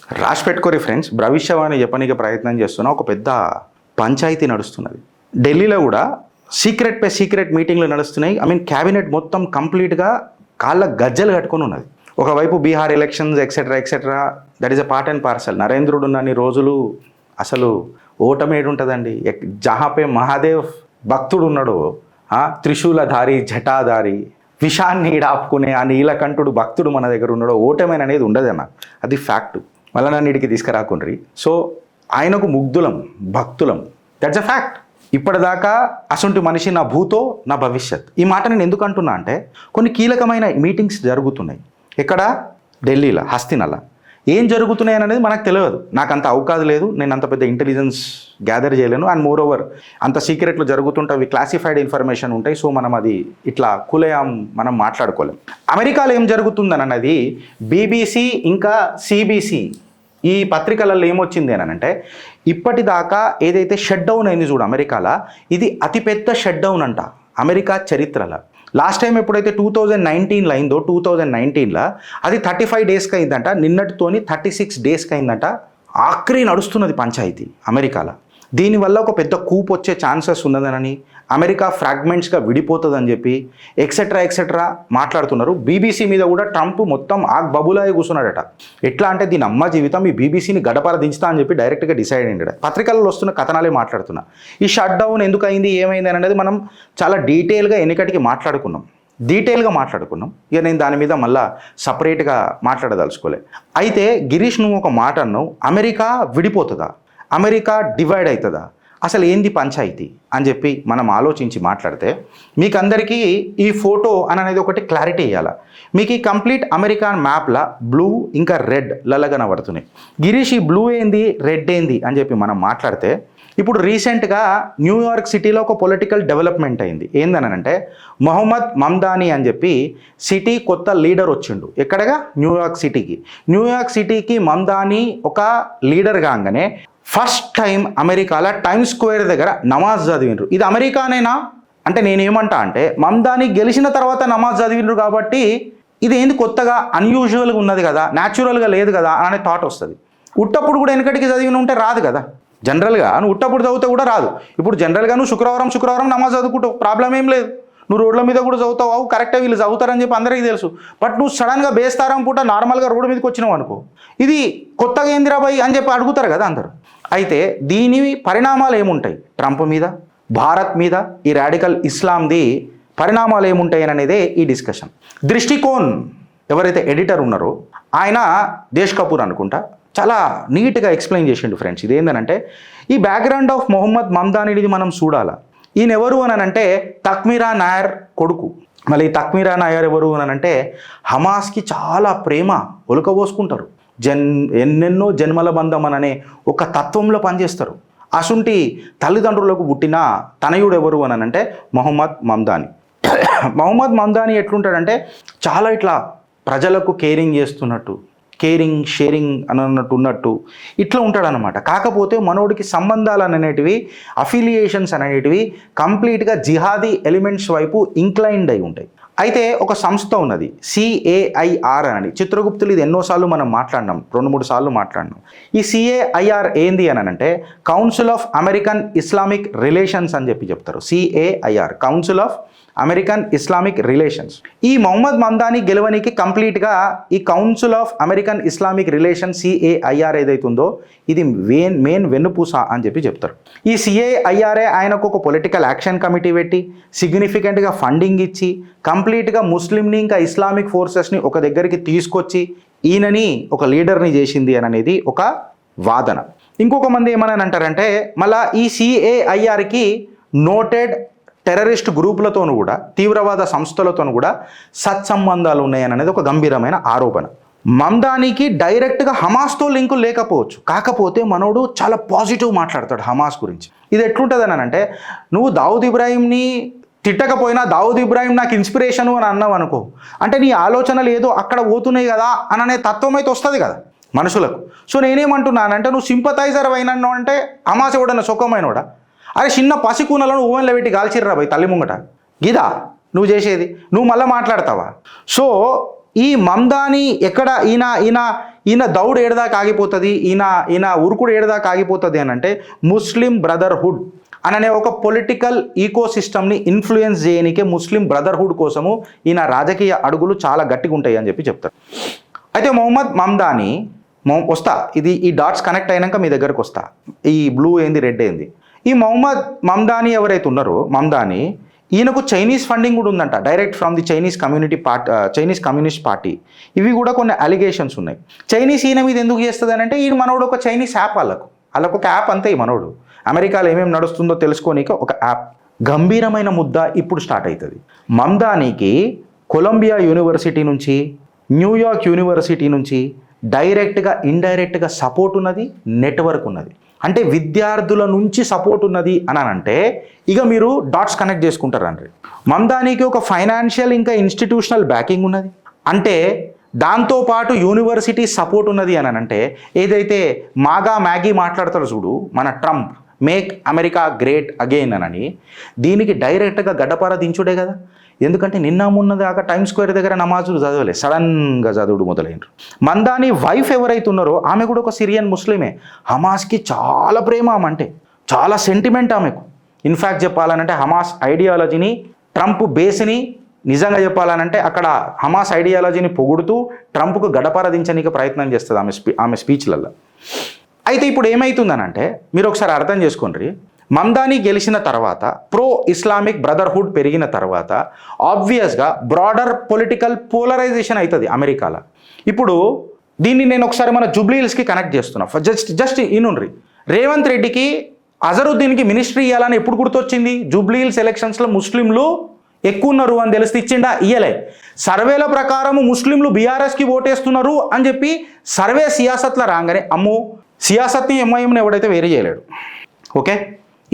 రాసి పెట్టుకోరి ఫ్రెండ్స్, భవిష్యవాణి చెప్పనీకి ప్రయత్నం చేస్తున్నా. ఒక పెద్ద పంచాయతీ నడుస్తున్నది ఢిల్లీలో కూడా. సీక్రెట్ మీటింగ్లు నడుస్తున్నాయి. క్యాబినెట్ మొత్తం కంప్లీట్గా కాళ్ళ గజ్జలు కట్టుకొని ఉన్నది. ఒకవైపు Bihar elections etcetera that is a part and parcel. నరేంద్రుడు ఉన్నన్ని రోజులు అసలు ఓటమి ఏడుంటుందండి. జహాపే మహాదేవ్ భక్తుడు ఉన్నాడు, త్రిశూలధారి జటాధారి విషాన్ని ఆపుకునే ఆ నీలకంఠుడు భక్తుడు మన దగ్గర ఉన్నాడు, ఓటమి అనేది ఉండదన్న. అది ఫ్యాక్ట్. మళ్ళీ నన్ను ఇడికి తీసుకురాకుండ్రి. సో ఆయనకు ముగ్ధులం, భక్తులం, దట్స్ అ ఫ్యాక్ట్. ఇప్పటిదాకా అసంటి మనిషి నా భూతో నా భవిష్యత్. ఈ మాట నేను ఎందుకు అంటున్నా అంటే, కొన్ని కీలకమైన మీటింగ్స్ జరుగుతున్నాయి. ఎక్కడ? ఢిల్లీలో, హస్తినలా. ఏం జరుగుతున్నాయి అనేది మనకు తెలియదు. నాకు అంత అవకాశం లేదు, నేను అంత పెద్ద ఇంటెలిజెన్స్ గ్యాదర్ చేయలేను. అండ్ మోర్ ఓవర్ అంత సీక్రెట్లు జరుగుతుంటే క్లాసిఫైడ్ ఇన్ఫర్మేషన్ ఉంటాయి. సో మనం అది ఇట్లా కులయాం మనం మాట్లాడుకోలేం. అమెరికాలో ఏం జరుగుతుందని అన్నది బీబీసీ ఇంకా సిబిసి ఈ పత్రికలలో ఏమొచ్చింది అని అంటే, ఇప్పటిదాకా ఏదైతే షట్ డౌన్ అయింది చూడు అమెరికాలో, ఇది అతిపెద్ద షట్ డౌన్ అంట అమెరికా చరిత్రలో. లాస్ట్ టైం ఎప్పుడైతే 2019లో అయిందో, 2019లో అది 35 డేస్కి అయిందంట. నిన్నటితోని 36 డేస్కి అయిందంట. ఆఖరి నడుస్తున్నది పంచాయతీ అమెరికాలో. దీనివల్ల ఒక పెద్ద కూప్ వచ్చే ఛాన్సెస్ ఉన్నదనని, అమెరికా ఫ్రాగ్మెంట్స్గా విడిపోతుందని చెప్పి ఎక్సెట్రా మాట్లాడుతున్నారు. బీబీసీ మీద కూడా ట్రంప్ మొత్తం బబులాయి కూర్చున్నాడట. ఎట్లా అంటే దీని అమ్మ జీవితం ఈ బీబీసీని గడపర దించుతా అని చెప్పి డైరెక్ట్గా డిసైడ్ అయ్యాడు. పత్రికల్లో వస్తున్న కథనాలే మాట్లాడుతున్నా. ఈ షట్ డౌన్ ఎందుకు అయింది, ఏమైంది అనేది మనం చాలా డీటెయిల్గా ఎన్నికటికి మాట్లాడుకున్నాం. ఇక నేను దాని మీద మళ్ళీ సపరేట్గా మాట్లాడదలుచుకోలే. అయితే గిరీష్, నువ్వు ఒక మాట అన్నావు, అమెరికా విడిపోతుందా, అమెరికా డివైడ్ అవుతుందా, అసలు ఏంది పంచాయతీ అని చెప్పి మనం ఆలోచించి మాట్లాడితే, మీకు అందరికీ ఈ ఫోటో అనేది ఒకటి క్లారిటీ ఇవ్వాలి. మీకు ఈ కంప్లీట్ అమెరికన్ మ్యాప్లా బ్లూ ఇంకా రెడ్ కనబడుతున్నాయి. గిరీష్, ఈ బ్లూ ఏంది, రెడ్ ఏంది అని చెప్పి మనం మాట్లాడితే, ఇప్పుడు రీసెంట్గా న్యూయార్క్ సిటీలో ఒక పొలిటికల్ డెవలప్మెంట్ అయింది. ఏందనంటే, మొహమ్మద్ మమ్దానీ అని చెప్పి సిటీ కొత్త లీడర్ వచ్చిండు. ఎక్కడగా? న్యూయార్క్ సిటీకి మమ్దానీ ఒక లీడర్ కాగానే ఫస్ట్ టైం అమెరికాలో టైమ్స్ స్క్వేర్ దగ్గర నమాజ్ చదివిండ్రు. ఇది అమెరికానేనా అంటే నేనేమంటా అంటే, మమ్దానీ గెలిచిన తర్వాత నమాజ్ చదివిండ్రు కాబట్టి ఇది ఏంది కొత్తగా అన్యూజువల్గా ఉన్నది కదా, న్యాచురల్గా లేదు కదా అనే థాట్ వస్తుంది. ఉట్టప్పుడు కూడా వెనకటికి చదివిన ఉంటే రాదు కదా. జనరల్గా నువ్వు ఉట్టప్పుడు చదివితే కూడా రాదు. ఇప్పుడు జనరల్గా నువ్వు శుక్రవారం నమాజ్ చదువుకుంటావు, ప్రాబ్లం ఏం లేదు. నువ్వు రోడ్ల మీద కూడా చదువుతావు, కరెక్టే వీళ్ళు చదువుతారని చెప్పి అందరికీ తెలుసు. బట్ నువ్వు సడన్గా బేస్తారం పూట నార్మల్గా రోడ్డు మీదకి వచ్చినావు అనుకో, ఇది కొత్తగా ఏందిరాబాయి అని చెప్పి అడుగుతారు కదా అందరు. అయితే దీని పరిణామాలు ఏముంటాయి ట్రంప్ మీద, భారత్ మీద, ఈ రాడికల్ ఇస్లాంది పరిణామాలు ఏముంటాయి అనేదే ఈ డిస్కషన్. దృష్టికోన్ ఎవరైతే ఎడిటర్ ఉన్నారో ఆయన దేశ్ కపూర్ అనుకుంటా, చాలా నీట్గా ఎక్స్ప్లెయిన్ చేసిండు ఫ్రెండ్స్. ఇదేంటంటే, ఈ బ్యాక్గ్రౌండ్ ఆఫ్ మొహమ్మద్ మమ్దానీది మనం చూడాలా. ఈయన ఎవరు అనంటే తక్మీరా నాయర్ కొడుకు. మళ్ళీ ఈ తక్మీరా నాయర్ ఎవరు అనంటే, హమాస్కి చాలా ప్రేమ ఒలకబోసుకుంటారు, ఎన్నెన్నో జన్మల బంధం అనే ఒక తత్వంలో పనిచేస్తారు. అసుంటి తల్లిదండ్రులకు పుట్టిన తనయుడు ఎవరు అనంటే మొహమ్మద్ మమ్దానీ ఎట్లుంటాడంటే, చాలా ఇట్లా ప్రజలకు కేరింగ్ షేరింగ్ ఉన్నట్టు ఇట్లా ఉంటాడనమాట. కాకపోతే మనోడికి సంబంధాలు అనేటివి, అఫిలియేషన్స్ అనేటివి కంప్లీట్గా జిహాదీ ఎలిమెంట్స్ వైపు ఇంక్లైన్డ్ అయి ఉంటాయి. అయితే ఒక సంస్థ ఉన్నది CAIR అని. చిత్రగుప్తులు ఇది ఎన్నోసార్లు మనం మాట్లాడినాం, 2-3 సార్లు మాట్లాడినాం. ఈ CAIR ఏంది అనంటే, council of American Islamic relations అని చెప్పి చెప్తారు. CAIR, council of American Islamic relations. ఈ మొహమ్మద్ మమ్దానీ గెలవనికి కంప్లీట్గా ఈ council of American Islamic relations CAIR ఏదైతుందో ఇది మెయిన్ వెన్నుపూస అని చెప్పి చెప్తారు. ఈ CAIR ఆయనకు ఒక పొలిటికల్ యాక్షన్ కమిటీ పెట్టి సిగ్నిఫికెంట్గా ఫండింగ్ ఇచ్చి కంప్లీట్గా ముస్లింని ఇంకా ఇస్లామిక్ ఫోర్సెస్ని ఒక దగ్గరికి తీసుకొచ్చి ఈయనని ఒక లీడర్ని చేసింది అనేది ఒక వాదన. ఇంకొక మంది ఏమని అంటారంటే, మళ్ళీ ఈ CAIRకి నోటెడ్ టెర్రరిస్ట్ గ్రూపులతోనూ కూడా, తీవ్రవాద సంస్థలతోనూ కూడా సత్సంబంధాలు ఉన్నాయనేది ఒక గంభీరమైన ఆరోపణ. మమ్దానీకి డైరెక్ట్గా హమాస్తో లింకు లేకపోవచ్చు, కాకపోతే మనోడు చాలా పాజిటివ్ మాట్లాడతాడు హమాస్ గురించి. ఇది ఎట్లుంటుంది అంటే, నువ్వు దావుద్ ఇబ్రాహీంని తిట్టకపోయినా దావుద్ ఇబ్రాహీం నాకు ఇన్స్పిరేషను అని అన్నావు అనుకో, అంటే నీ ఆలోచనలు ఏదో అక్కడ పోతున్నాయి కదా అనే తత్వం అయితే వస్తుంది కదా మనుషులకు. సో నేనేమంటున్నానంటే, నువ్వు సింపథైజర్ అయినాను అంటే హమాస్ ఎవడన్నా సుఖమైనోడా? అరే చిన్న పసికూనలను ఓవెన్లో పెట్టి కాల్చిర్రా పోయి తల్లి ముంగట, గిదా నువ్వు చేసేది? నువ్వు మళ్ళీ మాట్లాడతావా? సో ఈ మమ్దాని ఎక్కడ ఈయన దౌడ్ ఏడదాకా ఆగిపోతుంది, ఈయన ఉరుకుడు ఏడదాకా ఆగిపోతుంది అని అంటే ముస్లిం బ్రదర్హుడ్ అననే ఒక పొలిటికల్ ఈకో సిస్టమ్ని ఇన్ఫ్లుయెన్స్ చేయనికే ముస్లిం బ్రదర్హుడ్ కోసము ఈయన రాజకీయ అడుగులు చాలా గట్టిగా ఉంటాయి అని చెప్పి చెప్తారు. అయితే మొహమ్మద్ మమ్దాని వస్తా, ఈ డాట్స్ కనెక్ట్ అయినాక మీ దగ్గరకు వస్తా. ఈ బ్లూ ఏంది రెడ్ ఏంది. ఈ మొహమ్మద్ మమ్దాని ఎవరైతే ఉన్నారో మమ్దాని ఈయనకు చైనీస్ ఫండింగ్ కూడా ఉందంట, direct from the Chinese communist party. ఇవి కూడా కొన్ని అలిగేషన్స్ ఉన్నాయి. చైనీస్ ఈయన మీద ఎందుకు చేస్తుంది అని అంటే ఈయన మనోడు ఒక చైనీస్ యాప్, వాళ్ళకు ఒక యాప్ అంతే. ఈ మనోడు అమెరికాలో ఏమేమి నడుస్తుందో తెలుసుకోనిక ఒక యాప్. గంభీరమైన ముద్ద ఇప్పుడు స్టార్ట్ అవుతుంది. మమ్దానికి కొలంబియా యూనివర్సిటీ నుంచి, న్యూయార్క్ యూనివర్సిటీ నుంచి డైరెక్ట్గా ఇండైరెక్ట్గా సపోర్ట్ ఉన్నది, నెట్వర్క్ ఉన్నది. అంటే విద్యార్థుల నుంచి సపోర్ట్ ఉన్నది అని అంటే ఇక మీరు డాట్స్ కనెక్ట్ చేసుకుంటారండి. మమ్దానికి ఒక ఫైనాన్షియల్ ఇంకా ఇన్స్టిట్యూషనల్ బ్యాకింగ్ ఉన్నది, అంటే దాంతోపాటు యూనివర్సిటీ సపోర్ట్ ఉన్నది అని అంటే ఏదైతే మ్యాగీ మాట్లాడతారో చూడు మన Trump, make America great again అని, దీనికి డైరెక్ట్గా గడ్డపార దించుడే కదా. ఎందుకంటే నిన్న మొన్నదాకా టైమ్స్ స్క్వేర్ దగ్గర నమాజులు చదవలే, సడన్గా చదువుడు మొదలైనరు. మమ్దాని వైఫ్ ఎవరైతే ఉన్నారో ఆమె కూడా ఒక సిరియన్ ముస్లిమే. హమాస్కి చాలా ప్రేమ, ఆమె అంటే చాలా సెంటిమెంట్ ఆమెకు. ఇన్ఫ్యాక్ట్ చెప్పాలనంటే హమాస్ ఐడియాలజీని, ట్రంప్ బేస్ని నిజంగా చెప్పాలనంటే అక్కడ హమాస్ ఐడియాలజీని పొగుడుతూ ట్రంప్కు గడపార దించడానికి ప్రయత్నం చేస్తుంది ఆమె స్పీచ్లలో. అయితే ఇప్పుడు ఏమవుతుందనంటే మీరు ఒకసారి అర్థం చేసుకోండి. మమ్దాని గెలిచిన తర్వాత ప్రో ఇస్లామిక్ బ్రదర్హుడ్ పెరిగిన తర్వాత ఆబ్వియస్గా బ్రాడర్ పొలిటికల్ పోలరైజేషన్ అవుతుంది అమెరికాలో. ఇప్పుడు దీన్ని నేను ఒకసారి మన జూబ్లీ హిల్స్కి కనెక్ట్ చేస్తున్నా. జస్ట్ ఈనుండ్రి, రేవంత్ రెడ్డికి అజరుద్దీన్కి మినిస్ట్రీ ఇవ్వాలని ఎప్పుడు గుర్తొచ్చింది? జూబ్లీ హిల్స్ ఎలక్షన్స్లో ముస్లింలు ఎక్కువ ఉన్నారు అని తెలిస్తే ఇచ్చిండా? ఇయ్యలే. సర్వేల ప్రకారము ముస్లింలు బీఆర్ఎస్కి ఓటేస్తున్నారు అని చెప్పి సర్వే సియాసత్లో రాగానే అమ్మో సియాసత్ని ఎంఐఎంని ఎవడైతే వేరే చేయలేడు. ఓకే,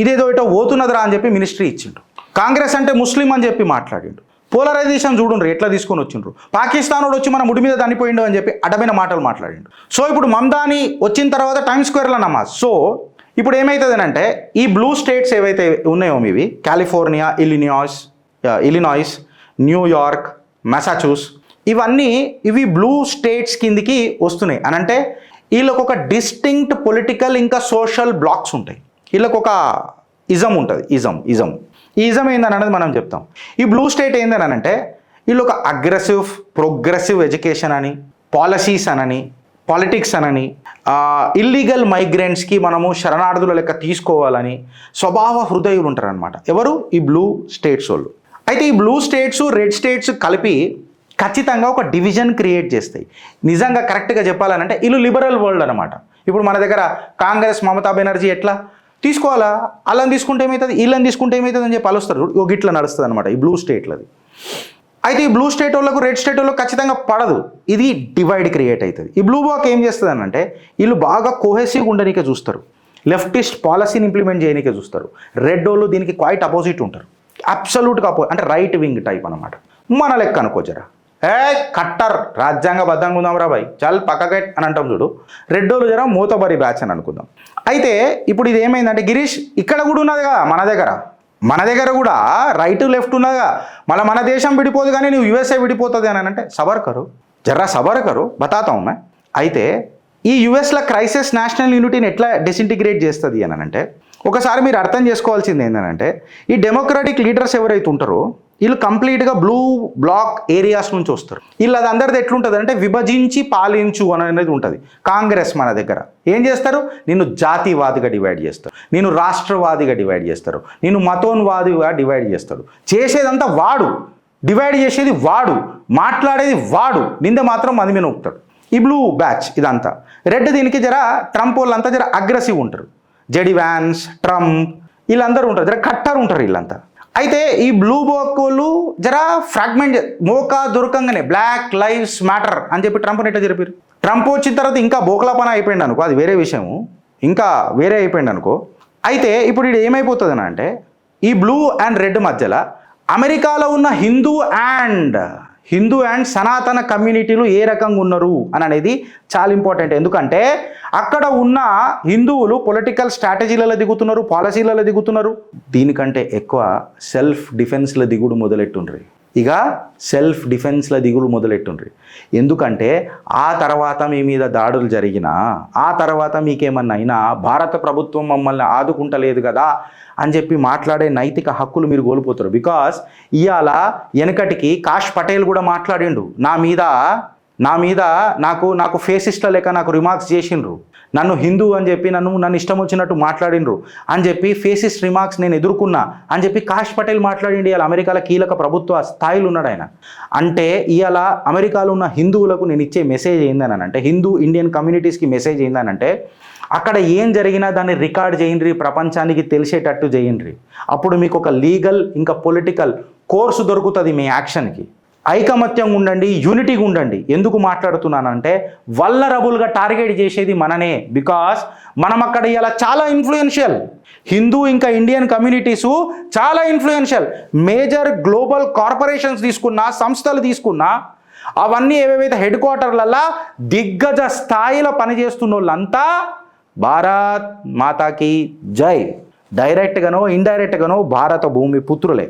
ఇదేదో ఇటో పోతున్నదిరా అని చెప్పి మినిస్ట్రీ ఇచ్చిండు. కాంగ్రెస్ అంటే ముస్లిం అని చెప్పి మాట్లాడిండు. పోలరైజేషన్ చూడండి ఎట్లా తీసుకొని వచ్చిండ్రు. పాకిస్తాన్ వాడు వచ్చి మన ముడి మీద చనిపోయిండు అని చెప్పి అడ్డమైన మాటలు మాట్లాడిండు. సో ఇప్పుడు మమ్దాని వచ్చిన తర్వాత టైమ్స్ స్క్వేర్లో నమాజ్. సో ఇప్పుడు ఏమవుతుంది అంటే ఈ బ్లూ స్టేట్స్ ఏవైతే ఉన్నాయో ఇవి కాలిఫోర్నియా, ఇలినాయిస్, న్యూయార్క్, మెసాచ్యూస్, ఇవి బ్లూ స్టేట్స్ కిందికి వస్తున్నాయి అని అంటే వీళ్ళకు ఒక డిస్టింక్ట్ పొలిటికల్ ఇంకా సోషల్ బ్లాక్స్ ఉంటాయి. వీళ్ళకు ఒక ఇజం ఉంటుంది. ఈ ఇజం ఏందని అనేది మనం చెప్తాం. ఈ బ్లూ స్టేట్ ఏందని అంటే వీళ్ళు ఒక అగ్రెసివ్ ప్రోగ్రెసివ్ ఎడ్యుకేషన్ అని, పాలసీస్ అనని, పాలిటిక్స్ అనని, ఇల్లీగల్ మైగ్రెంట్స్కి మనము శరణార్థుల లెక్క తీసుకోవాలని స్వభావ హృదయులు ఉంటారనమాట. ఎవరు? ఈ బ్లూ స్టేట్స్ వాళ్ళు. అయితే ఈ బ్లూ స్టేట్స్ రెడ్ స్టేట్స్ కలిపి ఖచ్చితంగా ఒక డివిజన్ క్రియేట్ చేస్తాయి. నిజంగా కరెక్ట్గా చెప్పాలనంటే వీళ్ళు లిబరల్ వరల్డ్ అనమాట. ఇప్పుడు మన దగ్గర కాంగ్రెస్ మమతా బెనర్జీ ఎట్లా తీసుకోవాలా, వాళ్ళని తీసుకుంటే ఏమవుతుంది, వీళ్ళని తీసుకుంటే ఏమవుతుంది అని చెప్పి ఆలోస్తారు. గిట్లా నడుస్తుంది అనమాట ఈ బ్లూ స్టేట్లది. అయితే ఈ బ్లూ స్టేట్ వాళ్ళకు రెడ్ స్టేట్ వాళ్ళకు ఖచ్చితంగా పడదు. ఇది డివైడ్ క్రియేట్ అవుతుంది. ఈ బ్లూ బ్లాక్ ఏం చేస్తుంది అని అంటే వీళ్ళు బాగా కోహెసివ్గా ఉండడానికే చూస్తారు, లెఫ్టిస్ట్ పాలసీని ఇంప్లిమెంట్ చేయడానికే చూస్తారు. రెడ్ వాళ్ళు దీనికి క్వైట్ అపోజిట్ ఉంటారు, అబ్సల్యూట్గా అంటే రైట్ వింగ్ టైప్ అనమాట. మన లెక్క అనుకోజరా కట్టర్ రాజ్యాంగబద్ధంగా ఉందాం రా బాయ్ చాలా పక్కగెట్ అని అంటాం చూడు. రెడ్డోళ్ళు జర మూతబరి బ్యాచ్ అని అనుకుందాం. అయితే ఇప్పుడు ఇది ఏమైందంటే గిరీష్ ఇక్కడ కూడా ఉన్నదిగా మన దగ్గర కూడా రైట్ లెఫ్ట్ ఉన్నదిగా. మళ్ళీ మన దేశం విడిపోదు కానీ నువ్వు యుఎస్ఏ విడిపోతుంది అని అంటే సబర్ కరు బతాతాం మే. అయితే ఈ యుఎస్లో క్రైసిస్ నేషనల్ యూనిటీని ఎట్లా డిసింటిగ్రేట్ చేస్తుంది అని అంటే ఒకసారి మీరు అర్థం చేసుకోవాల్సింది ఏంటంటే ఈ డెమోక్రాటిక్ లీడర్స్ ఎవరైతే ఉంటారో వీళ్ళు కంప్లీట్గా బ్లూ బ్లాక్ ఏరియాస్ నుంచి వస్తారు. వీళ్ళు అది అందరిది ఎట్లుంటుంది అంటే విభజించి పాలించు అనేది ఉంటుంది. కాంగ్రెస్ మన దగ్గర ఏం చేస్తారు, నిన్ను జాతివాదిగా డివైడ్ చేస్తారు, నేను రాష్ట్రవాదిగా డివైడ్ చేస్తారు, నేను మతోన్వాదిగా డివైడ్ చేస్తాడు. చేసేదంతా వాడు, డివైడ్ చేసేది వాడు, మాట్లాడేది వాడు, నింద మాత్రం మంది మీద నొక్కుతాడు. ఈ బ్లూ బ్యాచ్ ఇదంతా. రెడ్ దీనికి జర ట్రంప్ వాళ్ళంతా జర అగ్రెసివ్ ఉంటారు. జెడి వ్యాన్స్, ట్రంప్ వీళ్ళందరూ ఉంటారు, జర కట్టర్ ఉంటారు వీళ్ళంతా. అయితే ఈ బ్లూ బోకోళ్ళు జర ఫ్రాగ్మెంట్ మోకా దొరకంగానే బ్లాక్ లైవ్స్ మ్యాటర్ అని చెప్పి ట్రంప్ని ఎట్లా జరిపారు. ట్రంప్ వచ్చిన తర్వాత ఇంకా బోకలా పని అయిపోయింది అనుకో, అది వేరే విషయము, ఇంకా వేరే అయిపోయింది అనుకో. అయితే ఇప్పుడు ఇది ఏమైపోతుంది అంటే ఈ బ్లూ అండ్ రెడ్ మధ్యలో అమెరికాలో ఉన్న హిందూ అండ్ సనాతన కమ్యూనిటీలు ఏ రకంగా ఉన్నారు అని అనేది చాలా ఇంపార్టెంట్. ఎందుకంటే అక్కడ ఉన్న హిందువులు పొలిటికల్ స్ట్రాటజీలలో దిగుతున్నారు, పాలసీలలో దిగుతున్నారు, దీనికంటే ఎక్కువ సెల్ఫ్ డిఫెన్స్లో దిగుడు మొదలెట్టుండ్రి. ఇక సెల్ఫ్ డిఫెన్స్ల దిగులు మొదలెట్టుండ్రి. ఎందుకంటే ఆ తర్వాత మీ మీద దాడులు జరిగినా, ఆ తర్వాత మీకేమన్నా అయినా భారత ప్రభుత్వం మమ్మల్ని ఆదుకుంటలేదు కదా అని చెప్పి మాట్లాడే నైతిక హక్కులు మీరు కోల్పోతారు. బికాస్ ఇవాళ వెనకటికి కాష్ పటేల్ కూడా మాట్లాడిండు, నా మీద నాకు ఫేసిస్ట్ల లెక్క నాకు రిమార్క్స్ చేసిండ్రు, నన్ను హిందూ అని చెప్పి నన్ను ఇష్టం వచ్చినట్టు మాట్లాడిండ్రు అని చెప్పి ఫేసిస్ట్ రిమార్క్స్ నేను ఎదుర్కొన్నా అని చెప్పి కాష్ పటేల్ మాట్లాడిండి. ఇవాళ అమెరికాలో కీలక ప్రభుత్వ స్థాయిలో ఉన్నాడు ఆయన. అంటే ఇవాళ అమెరికాలో ఉన్న హిందువులకు నేను ఇచ్చే మెసేజ్ ఏందనంటే, హిందూ ఇండియన్ కమ్యూనిటీస్కి మెసేజ్ ఏందనంటే, అక్కడ ఏం జరిగినా దాన్ని రికార్డ్ చేయండి, ప్రపంచానికి తెలిసేటట్టు చేయండి. అప్పుడు మీకు ఒక లీగల్ ఇంకా పొలిటికల్ కోర్సు దొరుకుతుంది మీ యాక్షన్కి. ఐకమత్యంగా ఉండండి, యూనిటీగా ఉండండి. ఎందుకు మాట్లాడుతున్నానంటే వల్నరబుల్గా టార్గెట్ చేసేది మననే. బికాస్ మనం అక్కడ ఇలా చాలా ఇన్ఫ్లుయెన్షియల్, హిందూ ఇంకా ఇండియన్ కమ్యూనిటీసు చాలా ఇన్ఫ్లుయెన్షియల్. మేజర్ గ్లోబల్ కార్పొరేషన్స్ తీసుకున్నా, సంస్థలు తీసుకున్నా, అవన్నీ ఏవేవైతే హెడ్ క్వార్టర్లల్లో దిగ్గజ స్థాయిలో పనిచేస్తున్న వాళ్ళంతా భారత్ మాతాకి జై, డైరెక్ట్గానో ఇండైరెక్ట్గానో భారత భూమి పుత్రులే.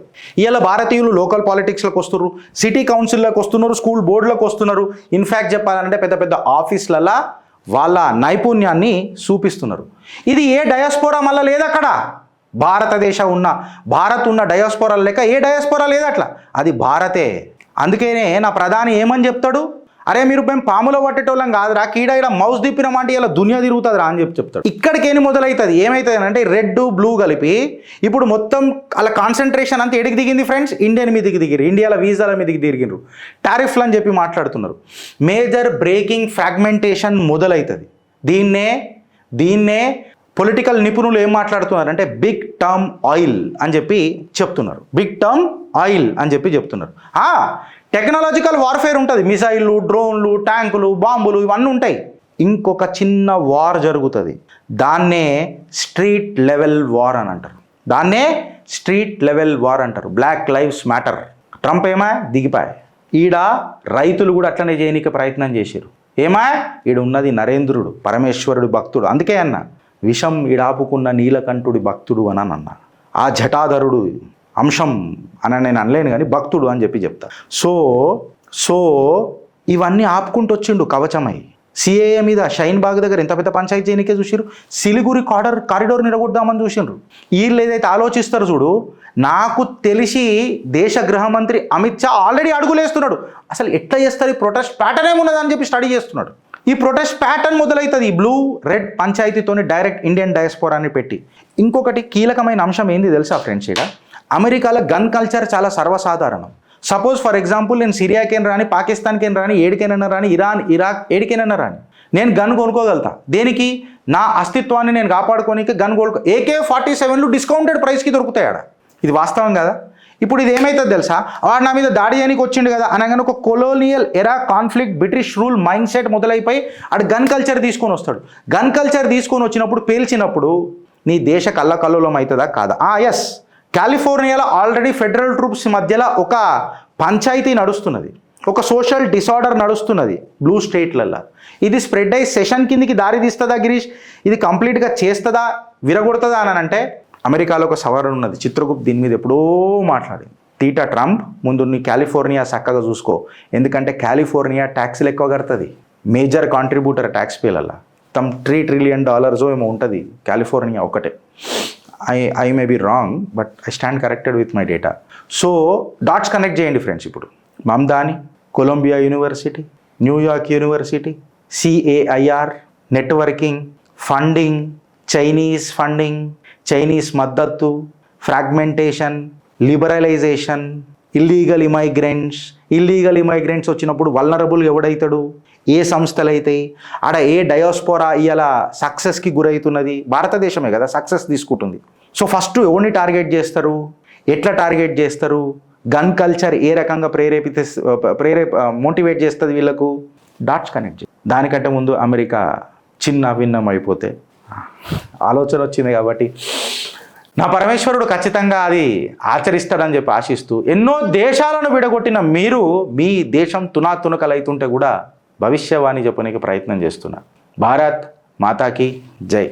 ఇలా భారతీయులు లోకల్ పాలిటిక్స్లోకి వస్తున్నారు, సిటీ కౌన్సిల్లోకి వస్తున్నారు, స్కూల్ బోర్డులకు వస్తున్నారు. ఇన్ఫ్యాక్ట్ చెప్పాలంటే పెద్ద పెద్ద ఆఫీసులలో వాళ్ళ నైపుణ్యాన్ని చూపిస్తున్నారు. ఇది ఏ డయాస్పోరా మళ్ళీ లేదు అక్కడ. భారత్ ఉన్న డయాస్పోరా లెక్క ఏ డయాస్పోరా లేదు అట్లా, అది భారతే. అందుకనే నా ప్రధాని ఏమని చెప్తాడు, అరే మీరు మేము పాములో పట్టేటోళ్ళం కాదురా, కీడ ఇలా మౌస్ తిప్పినామంటే ఇలా దునియా తిరుగుతుంది రా అని చెప్తాడు. ఇక్కడికేని మొదలవుతుంది. ఏమవుతుంది అంటే రెడ్ బ్లూ కలిపి ఇప్పుడు మొత్తం అలా కాన్సన్ట్రేషన్ అంతా ఎడికి దిగింది ఫ్రెండ్స్, ఇండియన్ మీదకి దిగిరు, ఇండియాలో వీసాల మీదకి దిగిరు, టారిఫ్లు అని చెప్పి మాట్లాడుతున్నారు. మేజర్ బ్రేకింగ్ ఫ్రాగ్మెంటేషన్ మొదలవుతుంది. దీన్నే పొలిటికల్ నిపుణులు ఏం మాట్లాడుతున్నారు అంటే బిగ్ టర్మ్ ఆయిల్ అని చెప్పి చెప్తున్నారు. బిగ్ టర్మ్ ఆయిల్ అని చెప్పి చెప్తున్నారు. టెక్నాలజికల్ వార్ఫేర్ ఉంటుంది, మిసైళ్ళు, డ్రోన్లు, ట్యాంకులు, బాంబులు ఇవన్నీ ఉంటాయి. ఇంకొక చిన్న వార్ జరుగుతుంది, దాన్నే స్ట్రీట్ లెవెల్ వార్ అని అంటారు. Black lives matter. ట్రంప్ దిగిపాయి. ఈడ రైతులు కూడా అట్లనే చేయనీకి ప్రయత్నం చేశారు. ఈడ ఉన్నది నరేంద్రుడు, పరమేశ్వరుడు భక్తుడు. అందుకే అన్న విషం ఈడాపుకున్న నీలకంఠుడి భక్తుడు అని అన్నా. ఆ జటాధరుడు అంశం అని నేను అనలేను కానీ భక్తుడు అని చెప్పి చెప్తా. సో ఇవన్నీ ఆపుకుంటూ వచ్చిండు కవచమై. సిఏఏ మీద షైన్ బాగ్ దగ్గర ఎంత పెద్ద పంచాయతీ చేయనికే చూసిరు. సిలిగురి కారిడోర్ నిలగొడదామని చూసిండ్రు. వీళ్ళు ఏదైతే ఆలోచిస్తారు చూడు, నాకు తెలిసి దేశ గృహ మంత్రి అమిత్ షా ఆల్రెడీ అడుగులేస్తున్నాడు. అసలు ఎట్లా చేస్తారు ఈ ప్రొటెస్ట్ ప్యాటర్న్ ఏమున్నదని చెప్పి స్టడీ చేస్తున్నాడు. ఈ ప్రొటెస్ట్ ప్యాటర్న్ మొదలవుతుంది ఈ బ్లూ రెడ్ పంచాయతీతోని డైరెక్ట్ ఇండియన్ డయాస్పోరాని పెట్టి. ఇంకొకటి కీలకమైన అంశం ఏంది తెలుసా ఫ్రెండ్స్, ఇక్కడ అమెరికాలో గన్ కల్చర్ చాలా సర్వసాధారణం. సపోజ్ ఫర్ ఎగ్జాంపుల్ నేను సిరియాకైనా రాని, పాకిస్తాన్కైనా రాని, ఏడికైనా రాని, ఇరాన్, ఇరాక్ ఏడికైనా రాని, నేను గన్ కొనుక్కోగలుగుతా. దేనికి? నా అస్తిత్వాన్ని నేను కాపాడుకోనికి గన్ AK-47 డిస్కౌంటెడ్ ప్రైస్కి దొరుకుతాయి ఆడ. ఇది వాస్తవం కదా. ఇప్పుడు ఇది ఏమవుతుంది తెలుసా, వాడు నా మీద దాడి చేయడానికి వచ్చిండు కదా అనగానే ఒక colonial era conflict, British rule mindset మొదలైపోయి ఆడు గన్ కల్చర్ తీసుకొని వస్తాడు. గన్ కల్చర్ తీసుకొని వచ్చినప్పుడు, పేల్చినప్పుడు నీ దేశ కల్లకల్లోలం అవుతుందా కాదా? ఎస్, కాలిఫోర్నియాలో ఆల్రెడీ ఫెడరల్ ట్రూప్స్ మధ్యలో ఒక పంచాయతీ నడుస్తున్నది, ఒక సోషల్ డిసార్డర్ నడుస్తున్నది బ్లూ స్టేట్లలో. ఇది స్ప్రెడ్ అయ్యి సెషన్ కిందికి దారి తీస్తుందా గిరీష్? ఇది కంప్లీట్గా చేస్తుందా, విరగొడుతుందా అని అంటే అమెరికాలో ఒక సవరణ ఉన్నది, చిత్రగుప్త్ దీని మీద ఎప్పుడో మాట్లాడింది. తీటా ట్రంప్, ముందు నీ కాలిఫోర్నియా చక్కగా చూసుకో, ఎందుకంటే కాలిఫోర్నియా ట్యాక్స్లు ఎక్కువ కడుతుంది, మేజర్ కాంట్రిబ్యూటర్ ట్యాక్స్ పేలల్లో. $3 trillion ఏమో ఉంటుంది కాలిఫోర్నియా ఒకటే. I may be wrong, but I stand corrected with my data. So dots connect చేయండి ఫ్రెండ్స్. ఇప్పుడు Mamdani, Columbia university, New York university, CAIR, networking, funding, Chinese మద్దతు, ఫ్రాగ్మెంటేషన్, లిబరలైజేషన్, ఇల్లీగల్ ఇమైగ్రెంట్స్ వచ్చినప్పుడు vulnerable ఎవడైతాడు? ఏ సంస్థలు అయితే ఆడ ఏ డయాస్పోరా ఇలా సక్సెస్కి గురవుతున్నది? భారతదేశమే కదా సక్సెస్ తీసుకుంటుంది. సో ఫస్ట్ ఎవరిని టార్గెట్ చేస్తారు, ఎట్లా టార్గెట్ చేస్తారు, గన్ కల్చర్ ఏ రకంగా మోటివేట్ చేస్తుంది వీళ్ళకు? డాట్స్ కనెక్ట్ చేయి. దానికంటే ముందు అమెరికా చిన్న భిన్నం అయిపోతే ఆలోచన వచ్చింది కాబట్టి నా పరమేశ్వరుడు ఖచ్చితంగా అది ఆచరిస్తాడని చెప్పి ఆశిస్తూ, ఎన్నో దేశాలను విడగొట్టిన మీరు మీ దేశం తునాతునకలైతుంటే కూడా భవిష్యవాణి చెప్పడానికి ప్రయత్నం చేస్తున్నా. భారత్ మాతాకి జై.